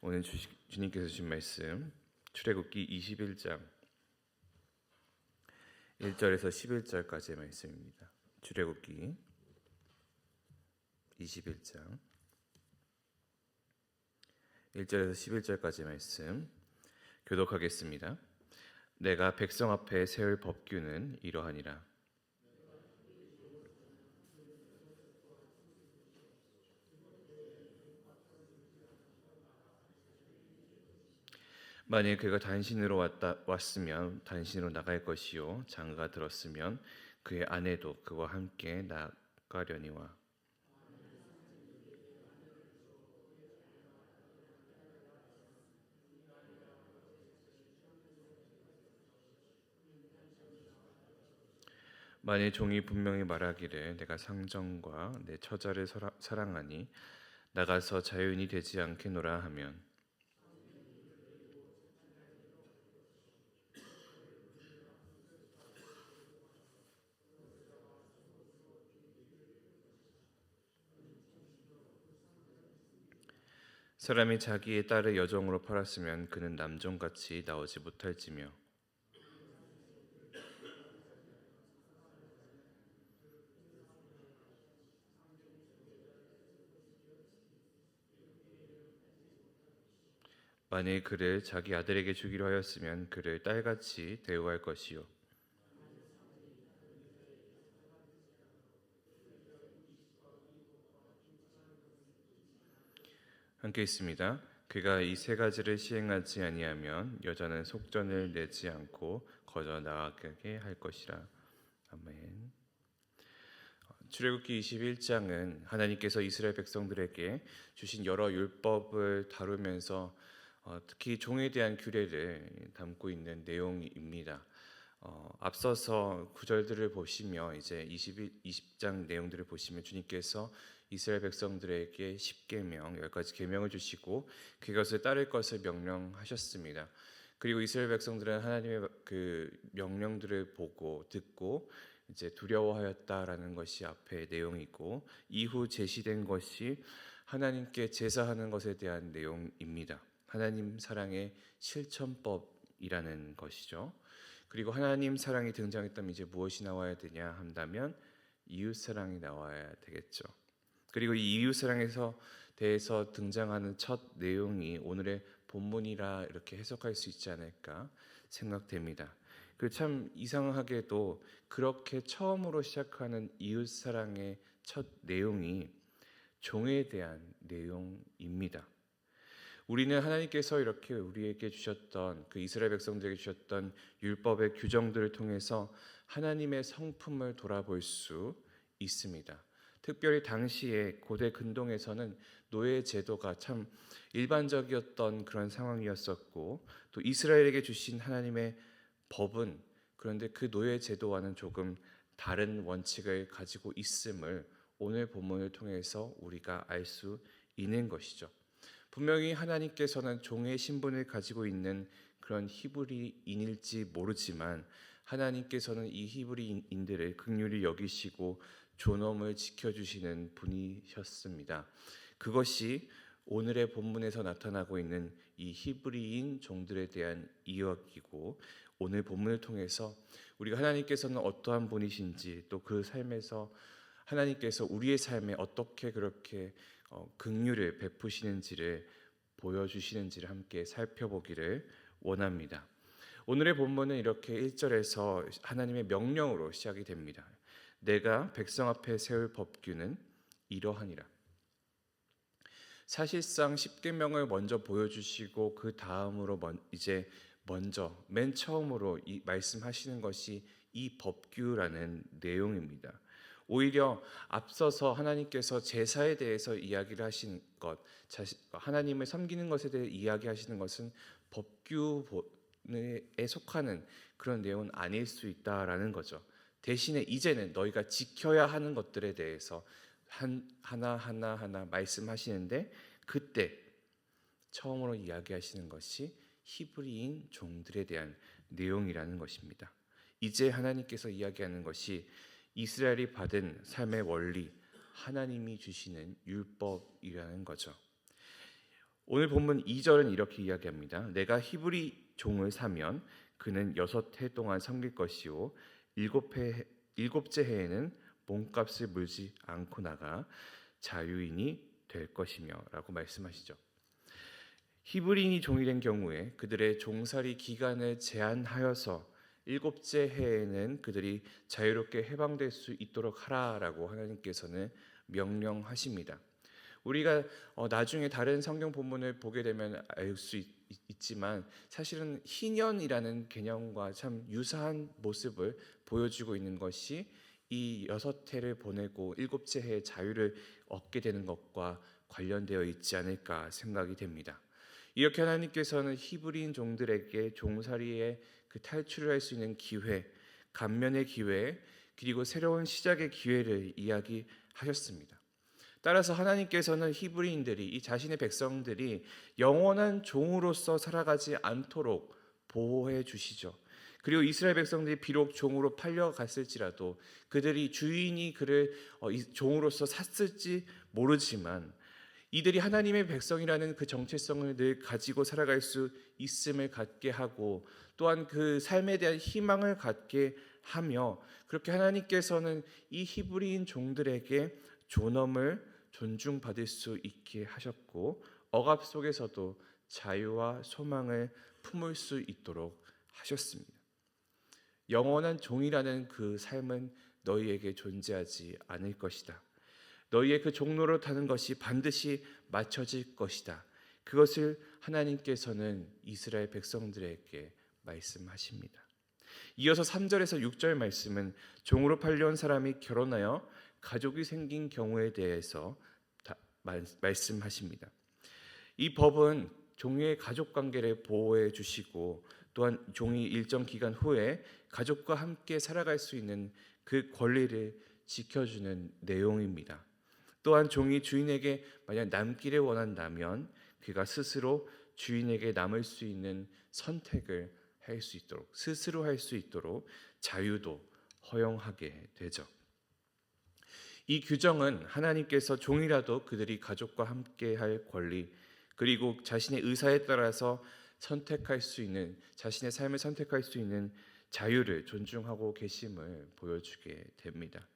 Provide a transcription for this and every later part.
오늘 주님께서 주신 말씀 출애굽기 21장 1절에서 11절까지의 말씀입니다. 출애굽기 21장 1절에서 11절까지의 말씀 교독하겠습니다. 내가 백성 앞에 세울 법규는 이러하니라. 만일 그가 단신으로 왔으면 단신으로 나갈 것이요, 장가가 들었으면 그의 아내도 그와 함께 나가려니와. 만일 종이 분명히 말하기를 내가 상정과 내 처자를 사랑하니 나가서 자유인이 되지 않겠노라 하면, 사람이 자기의 딸을 여종으로 팔았으면 그는 남종같이 나오지 못할지며, 만일 그를 자기 아들에게 주기로 하였으면 그를 딸같이 대우할 것이요, 함께 있습니다. 그가 이 세 가지를 시행하지 아니하면 여자는 속전을 내지 않고 거저 나가게 할 것이라. 아멘. 출애굽기 21장은 하나님께서 이스라엘 백성들에게 주신 여러 율법을 다루면서 특히 종에 대한 규례를 담고 있는 내용입니다. 앞서서 구절들을 보시며 이제 20장 내용들을 보시면 주님께서 이스라엘 백성들에게 10계명, 10가지 계명을 주시고 그것을 따를 것을 명령하셨습니다. 그리고 이스라엘 백성들은 하나님의 그 명령들을 보고 듣고 이제 두려워하였다라는 것이 앞에 내용이고, 이후 제시된 것이 하나님께 제사하는 것에 대한 내용입니다. 하나님 사랑의 실천법이라는 것이죠. 그리고 하나님 사랑이 등장했다면 이제 무엇이 나와야 되냐 한다면 이웃 사랑이 나와야 되겠죠. 그리고 이 이웃 사랑에서 대해서 등장하는 첫 내용이 오늘의 본문이라 이렇게 해석할 수 있지 않을까 생각됩니다. 그 참 이상하게도 그렇게 처음으로 시작하는 이웃 사랑의 첫 내용이 종에 대한 내용입니다. 우리는 하나님께서 이렇게 우리에게 주셨던 그 이스라엘 백성들에게 주셨던 율법의 규정들을 통해서 하나님의 성품을 돌아볼 수 있습니다. 특별히 당시에 고대 근동에서는 노예 제도가 참 일반적이었던 그런 상황이었었고, 또 이스라엘에게 주신 하나님의 법은 그런데 그 노예 제도와는 조금 다른 원칙을 가지고 있음을 오늘 본문을 통해서 우리가 알 수 있는 것이죠. 분명히 하나님께서는 종의 신분을 가지고 있는 그런 히브리인일지 모르지만 하나님께서는 이 히브리인들을 긍휼히 여기시고 존엄을 지켜주시는 분이셨습니다. 그것이 오늘의 본문에서 나타나고 있는 이 히브리인 종들에 대한 이야기고, 오늘 본문을 통해서 우리가 하나님께서는 어떠한 분이신지, 또 그 삶에서 하나님께서 우리의 삶에 어떻게 그렇게 긍휼을 베푸시는지를 보여주시는지를 함께 살펴보기를 원합니다. 오늘의 본문은 이렇게 1절에서 하나님의 명령으로 시작이 됩니다. 내가 백성 앞에 세울 법규는 이러하니라. 사실상 10계명을 먼저 보여주시고 그 다음으로 이제 먼저 맨 처음으로 이 말씀하시는 것이 이 법규라는 내용입니다. 오히려 앞서서 하나님께서 제사에 대해서 이야기를 하신 것, 하나님을 섬기는 것에 대해 이야기하시는 것은 법규에 속하는 그런 내용은 아닐 수 있다라는 거죠. 대신에 이제는 너희가 지켜야 하는 것들에 대해서 하나하나 말씀하시는데, 그때 처음으로 이야기하시는 것이 히브리인 종들에 대한 내용이라는 것입니다. 이제 하나님께서 이야기하는 것이 이스라엘이 받은 삶의 원리, 하나님이 주시는 율법이라는 거죠. 오늘 본문 2절은 이렇게 이야기합니다. 내가 히브리 종을 사면 그는 6해 동안 섬길 것이요 일곱째 해에는 몸값을 물지 않고 나가 자유인이 될 것이며 라고 말씀하시죠. 히브리인이 종이 된 경우에 그들의 종살이 기간을 제한하여서 7째 해에는 그들이 자유롭게 해방될 수 있도록 하라라고 하나님께서는 명령하십니다. 우리가 나중에 다른 성경 본문을 보게 되면 알 수 있지만 사실은 희년이라는 개념과 참 유사한 모습을 보여주고 있는 것이 이 6해를 보내고 7째 해에 자유를 얻게 되는 것과 관련되어 있지 않을까 생각이 됩니다. 이렇게 하나님께서는 히브리인 종들에게 종살이의 그 탈출을 할 수 있는 기회, 감면의 기회, 그리고 새로운 시작의 기회를 이야기하셨습니다. 따라서 하나님께서는 히브리인들이 이 자신의 백성들이 영원한 종으로서 살아가지 않도록 보호해 주시죠. 그리고 이스라엘 백성들이 비록 종으로 팔려갔을지라도 그들이 주인이 그를 종으로서 샀을지 모르지만 이들이 하나님의 백성이라는 그 정체성을 늘 가지고 살아갈 수 있음을 갖게 하고 또한 그 삶에 대한 희망을 갖게 하며 그렇게 하나님께서는 이 히브리인 종들에게 존엄을 존중받을 수 있게 하셨고 억압 속에서도 자유와 소망을 품을 수 있도록 하셨습니다. 영원한 종이라는 그 삶은 너희에게 존재하지 않을 것이다. 너희의 그 종로로 타는 것이 반드시 맞춰질 것이다. 그것을 하나님께서는 이스라엘 백성들에게 말씀하십니다. 이어서 3절에서 6절 말씀은 종으로 팔려온 사람이 결혼하여 가족이 생긴 경우에 대해서 말씀하십니다. 이 법은 종의 가족 관계를 보호해 주시고 또한 종이 일정 기간 후에 가족과 함께 살아갈 수 있는 그 권리를 지켜주는 내용입니다. 또한 종이 주인에게 만약 남기를 원한다면 그가 스스로 주인에게 남을 수 있는 선택을 할 수 있도록 스스로 할 수 있도록 자유도 허용하게 되죠. 이 규정은 하나님께서 종이라도 그들이 가족과 함께 할 권리 그리고 자신의 의사에 따라서 선택할 수 있는 자신의 삶을 선택할 수 있는 자유를 존중하고 계심을 보여주게 됩니다.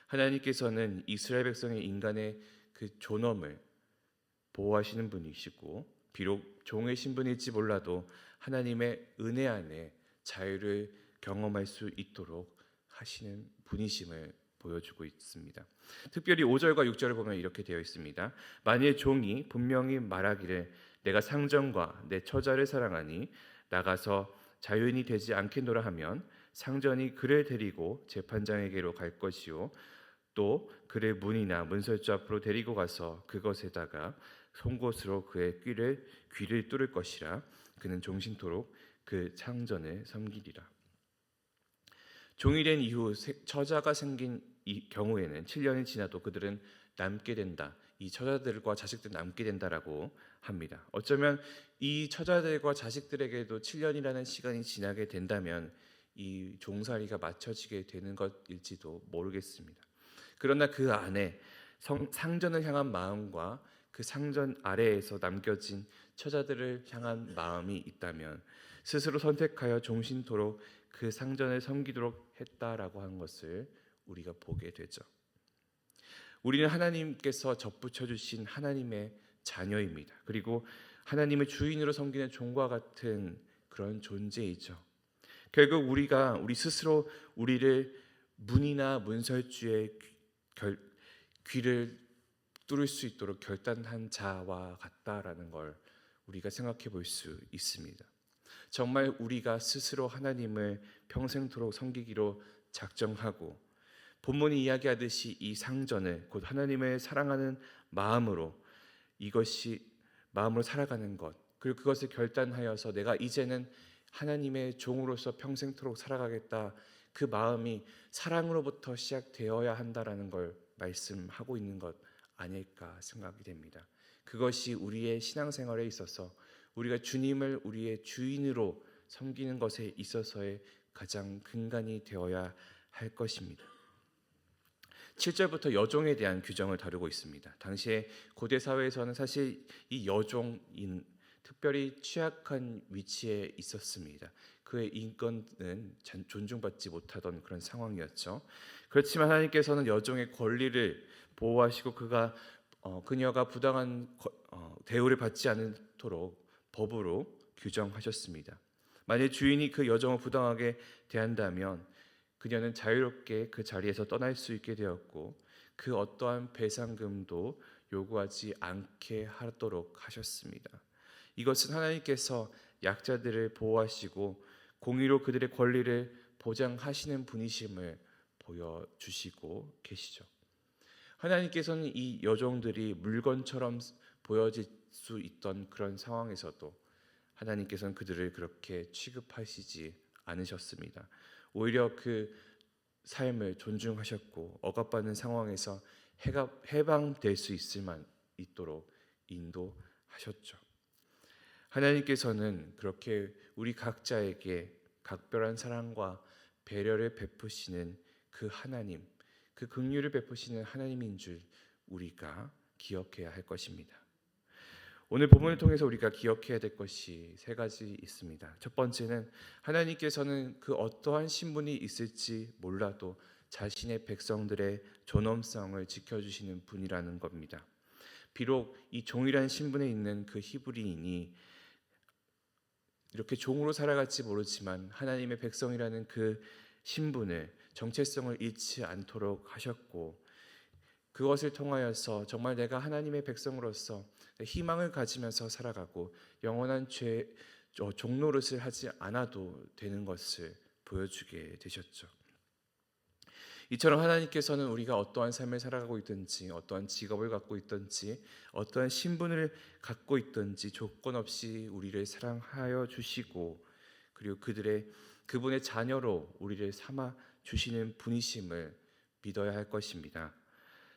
하나님께서는 이스라엘 백성의 인간의 그 존엄을 보호하시는 분이시고 비록 종의 신분일지 몰라도 하나님의 은혜 안에 자유를 경험할 수 있도록 하시는 분이심을 보여주고 있습니다. 특별히 5절과 6절을 보면 이렇게 되어 있습니다. 만일 종이 분명히 말하기를 내가 상전과 내 처자를 사랑하니 나가서 자유인이 되지 않겠노라 하면 상전이 그를 데리고 재판장에게로 갈 것이요 또 그를 문이나 문설주 앞으로 데리고 가서 그것에다가 송곳으로 그의 귀를 뚫을 것이라 그는 종신토록 그 상전을 섬기리라. 종이 된 이후 처자가 생긴 이 경우에는 7년이 지나도 그들은 남게 된다. 이 처자들과 자식들 남게 된다라고 합니다. 어쩌면 이 처자들과 자식들에게도 7년이라는 시간이 지나게 된다면 이 종살이가 맞춰지게 되는 것일지도 모르겠습니다. 그러나 그 안에 상전을 향한 마음과 그 상전 아래에서 남겨진 처자들을 향한 마음이 있다면 스스로 선택하여 종신토록 그 상전을 섬기도록 했다라고 하는 것을 우리가 보게 되죠. 우리는 하나님께서 접붙여 주신 하나님의 자녀입니다. 그리고 하나님의 주인으로 섬기는 종과 같은 그런 존재이죠. 결국 우리 스스로 우리를 문이나 문설주의 귀를 뚫을 수 있도록 결단한 자와 같다라는 걸 우리가 생각해 볼 수 있습니다. 정말 우리가 스스로 하나님을 평생토록 섬기기로 작정하고 본문이 이야기하듯이 이 상전을 곧 하나님을 사랑하는 마음으로 마음으로 살아가는 것 그리고 그것을 결단하여서 내가 이제는 하나님의 종으로서 평생토록 살아가겠다 그 마음이 사랑으로부터 시작되어야 한다라는 걸 말씀하고 있는 것 아닐까 생각이 됩니다. 그것이 우리의 신앙생활에 있어서 우리가 주님을 우리의 주인으로 섬기는 것에 있어서의 가장 근간이 되어야 할 것입니다. 7절부터 여종에 대한 규정을 다루고 있습니다. 당시에 고대 사회에서는 사실 이 여종인 특별히 취약한 위치에 있었습니다. 그의 인권은 존중받지 못하던 그런 상황이었죠. 그렇지만 하나님께서는 여종의 권리를 보호하시고 그녀가 부당한 대우를 받지 않도록 법으로 규정하셨습니다. 만약 주인이 그 여종을 부당하게 대한다면 그녀는 자유롭게 그 자리에서 떠날 수 있게 되었고 그 어떠한 배상금도 요구하지 않게 하도록 하셨습니다. 이것은 하나님께서 약자들을 보호하시고 공의로 그들의 권리를 보장하시는 분이심을 보여주시고 계시죠. 하나님께서는 이 여종들이 물건처럼 보여질 수 있던 그런 상황에서도 하나님께서는 그들을 그렇게 취급하시지 않으셨습니다. 오히려 그 삶을 존중하셨고 억압받는 상황에서 해방될 수 있도록 인도하셨죠. 하나님께서는 그렇게 우리 각자에게 각별한 사랑과 배려를 베푸시는 그 하나님, 그 긍휼을 베푸시는 하나님인 줄 우리가 기억해야 할 것입니다. 오늘 본문을 통해서 우리가 기억해야 될 것이 세 가지 있습니다. 첫 번째는 하나님께서는 그 어떠한 신분이 있을지 몰라도 자신의 백성들의 존엄성을 지켜주시는 분이라는 겁니다. 비록 이 종이라는 신분에 있는 그 히브리인이 이렇게 종으로 살아갈지 모르지만 하나님의 백성이라는 그 신분을 정체성을 잃지 않도록 하셨고 그것을 통하여서 정말 내가 하나님의 백성으로서 희망을 가지면서 살아가고 영원한 종노릇을 하지 않아도 되는 것을 보여주게 되셨죠. 이처럼 하나님께서는 우리가 어떠한 삶을 살아가고 있든지 어떠한 직업을 갖고 있든지 어떠한 신분을 갖고 있든지 조건 없이 우리를 사랑하여 주시고 그리고 그분의 자녀로 우리를 삼아 주시는 분이심을 믿어야 할 것입니다.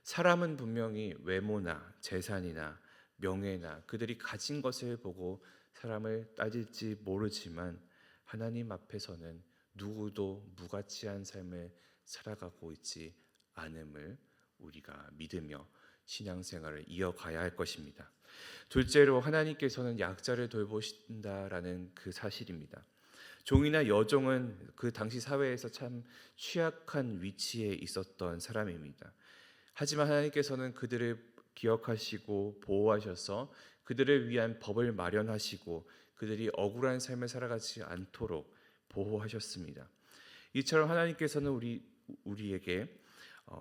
사람은 분명히 외모나 재산이나 명예나 그들이 가진 것을 보고 사람을 따질지 모르지만 하나님 앞에서는 누구도 무가치한 삶을 살아가고 있지 않음을 우리가 믿으며 신앙생활을 이어가야 할 것입니다. 둘째로 하나님께서는 약자를 돌보신다라는 그 사실입니다. 종이나 여종은 그 당시 사회에서 참 취약한 위치에 있었던 사람입니다. 하지만 하나님께서는 그들을 기억하시고 보호하셔서 그들을 위한 법을 마련하시고 그들이 억울한 삶을 살아가지 않도록 보호하셨습니다. 이처럼 하나님께서는 우리에게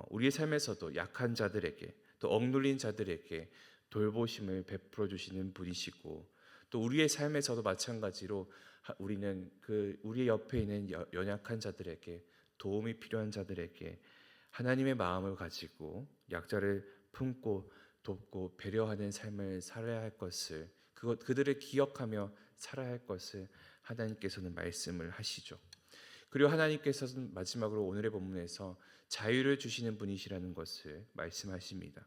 우리의 삶에서도 약한 자들에게 또 억눌린 자들에게 돌보심을 베풀어 주시는 분이시고 또 우리의 삶에서도 마찬가지로 우리는 우리 옆에 있는 연약한 자들에게 도움이 필요한 자들에게 하나님의 마음을 가지고 약자를 품고 돕고 배려하는 삶을 살아야 할 것을 그들을 기억하며 살아야 할 것을 하나님께서는 말씀을 하시죠. 그리고 하나님께서는 마지막으로 오늘의 본문에서 자유를 주시는 분이시라는 것을 말씀하십니다.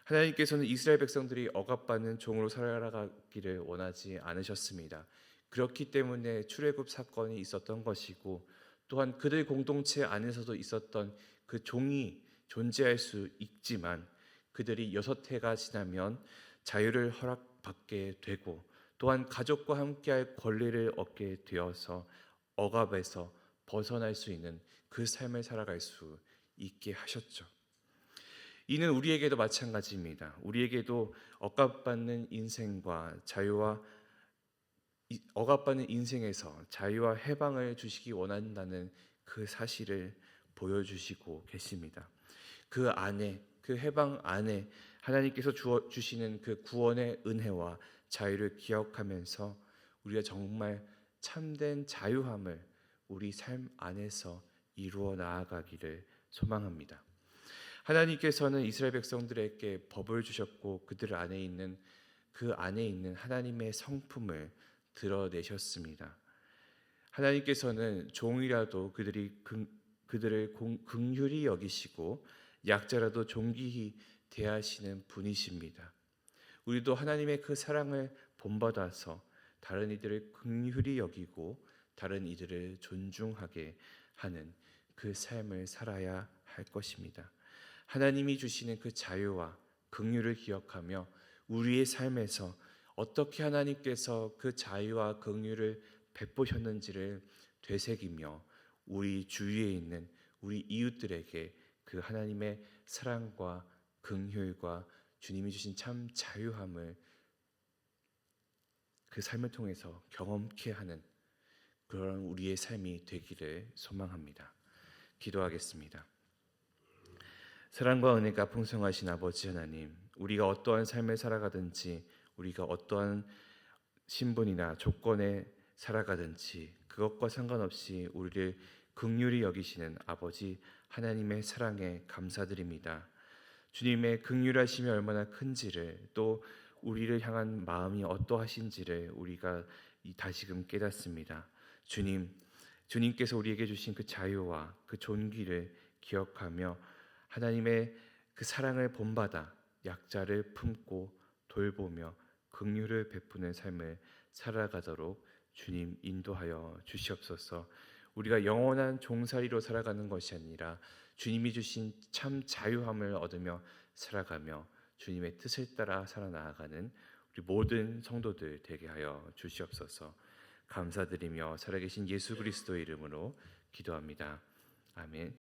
하나님께서는 이스라엘 백성들이 억압받는 종으로 살아가기를 원하지 않으셨습니다. 그렇기 때문에 출애굽 사건이 있었던 것이고 또한 그들 공동체 안에서도 있었던 그 종이 존재할 수 있지만 그들이 6해가 지나면 자유를 허락받게 되고 또한 가족과 함께할 권리를 얻게 되어서 억압에서 벗어날 수 있는 그 삶을 살아갈 수 있게 하셨죠. 이는 우리에게도 마찬가지입니다. 우리에게도 억압받는 인생에서 자유와 해방을 주시기 원한다는 그 사실을 보여주시고 계십니다. 그 안에, 그 해방 안에 하나님께서 주시는 그 구원의 은혜와 자유를 기억하면서 우리가 정말 참된 자유함을 우리 삶 안에서 이루어 나아가기를 소망합니다. 하나님께서는 이스라엘 백성들에게 법을 주셨고 그들 안에 있는 하나님의 성품을 드러내셨습니다. 하나님께서는 종이라도 그들을 긍휼히 여기시고 약자라도 존귀히 대하시는 분이십니다. 우리도 하나님의 그 사랑을 본받아서 다른 이들을 긍휼히 여기고 다른 이들을 존중하게 하는 그 삶을 살아야 할 것입니다. 하나님이 주시는 그 자유와 긍휼을 기억하며 우리의 삶에서 어떻게 하나님께서 그 자유와 긍휼을 베푸셨는지를 되새기며 우리 주위에 있는 우리 이웃들에게 그 하나님의 사랑과 긍휼과 주님이 주신 참 자유함을 그 삶을 통해서 경험케 하는 그런 우리의 삶이 되기를 소망합니다. 기도하겠습니다. 사랑과 은혜가 풍성하신 아버지 하나님, 우리가 어떠한 삶을 살아가든지 우리가 어떠한 신분이나 조건에 살아가든지 그것과 상관없이 우리를 긍휼히 여기시는 아버지 하나님의 사랑에 감사드립니다. 주님의 긍휼하심이 얼마나 큰지를, 또 우리를 향한 마음이 어떠하신지를 우리가 다시금 깨닫습니다. 주님께서 우리에게 주신 그 자유와 그 존귀를 기억하며 하나님의 그 사랑을 본받아 약자를 품고 돌보며 긍휼을 베푸는 삶을 살아가도록 주님 인도하여 주시옵소서. 우리가 영원한 종살이로 살아가는 것이 아니라 주님이 주신 참 자유함을 얻으며 살아가며 주님의 뜻을 따라 살아나가는 우리 모든 성도들 되게 하여 주시옵소서. 감사드리며 살아계신 예수 그리스도의 이름으로 기도합니다. 아멘.